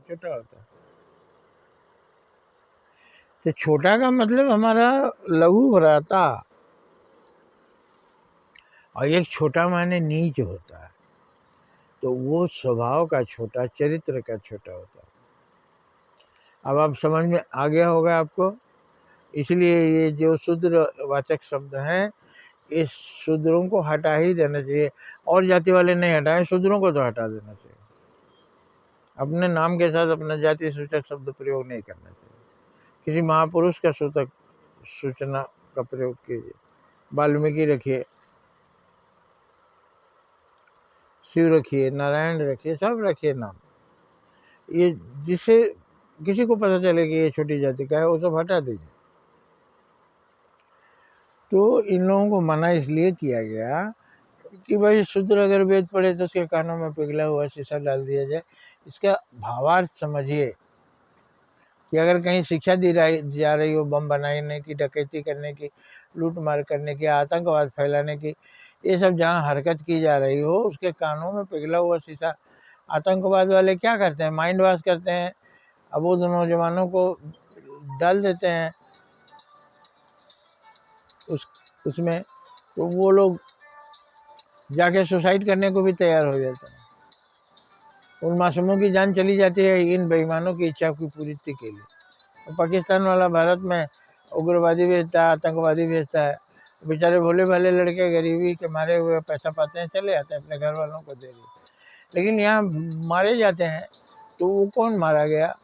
छोटा होता है। तो छोटा का मतलब हमारा लघु भ्राता, और एक छोटा माने नीच होता है, तो वो स्वभाव का छोटा, चरित्र का छोटा होता है। अब आप समझ में आ गया होगा आपको। इसलिए ये जो शूद्र वाचक शब्द हैं, इस शूद्रों को हटा ही देना चाहिए, और जाति वाले नहीं हटाएं, शूद्रों को तो हटा देना चाहिए। अपने नाम के साथ अपना जाति सूचक शब्द प्रयोग नहीं करना चाहिए। किसी महापुरुष का सूचक सूचना का प्रयोग कीजिए। वाल्मीकि रखिए, शिव रखिए, नारायण रखिए, सब रखिए नाम, ये जिससे किसी को पता चले कि ये छोटी जाति का है, वो सब हटा दीजिए। तो इन लोगों को मना इसलिए किया गया कि भाई शूद्र अगर वेद पढ़े तो उसके कानों में पिघला हुआ शीशा डाल दिया जाए। इसका भावार्थ समझिए कि अगर कहीं शिक्षा दी जा रही हो बम बनाने की, डकैती करने की, लूट मार करने की, आतंकवाद फैलाने की, ये सब जहाँ हरकत की जा रही हो, उसके कानों में पिघला हुआ शीशा। आतंकवाद वाले क्या करते हैं? माइंड वॉश करते हैं, अबोध नौजवानों को डाल देते हैं उसमें, तो वो लोग जाके सुसाइड करने को भी तैयार हो जाते हैं। उन मासूमों की जान चली जाती है इन बेईमानों की इच्छा की पूर्ति के लिए। तो पाकिस्तान वाला भारत में उग्रवादी भेजता है, आतंकवादी भेजता है, बेचारे भोले भाले लड़के गरीबी के मारे हुए पैसा पाते हैं, चले आते हैं अपने घर वालों को दे दिए। लेकिन यहाँ मारे जाते हैं, तो वो कौन मारा गया?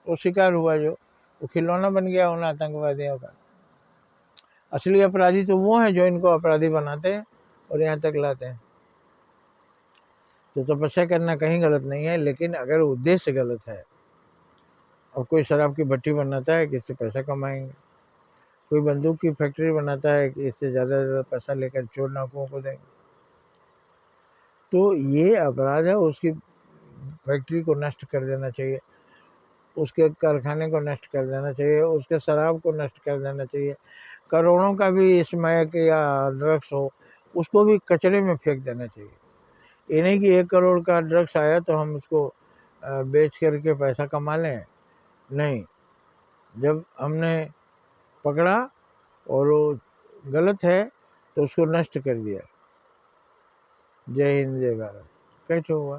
वो शिकार हुआ, जो वो खिलौना बन गया उन आतंकवादियों का। असली अपराधी तो वो हैं जो इनको अपराधी बनाते हैं और यहाँ तक लाते हैं। तो तपस्या करना कहीं गलत नहीं है, लेकिन अगर उद्देश्य गलत है, और कोई शराब की भट्टी बनाता है कि इससे पैसा कमाएंगे, कोई बंदूक की फैक्ट्री बनाता है कि इससे ज़्यादा से ज़्यादा पैसा लेकर चोर डाकुओं को देंगे, तो ये अपराध है। उसकी फैक्ट्री को नष्ट कर देना चाहिए, उसके कारखाने को नष्ट कर देना चाहिए, उसके शराब को नष्ट कर देना चाहिए। करोड़ों का भी स्मैक या ड्रग्स हो, उसको भी कचरे में फेंक देना चाहिए। ये नहीं कि 1 करोड़ का ड्रग्स आया तो हम उसको बेच करके पैसा कमा लें। नहीं, जब हमने पकड़ा और वो गलत है तो उसको नष्ट कर दिया। जय हिंद, जय भारत। कैसे हुआ?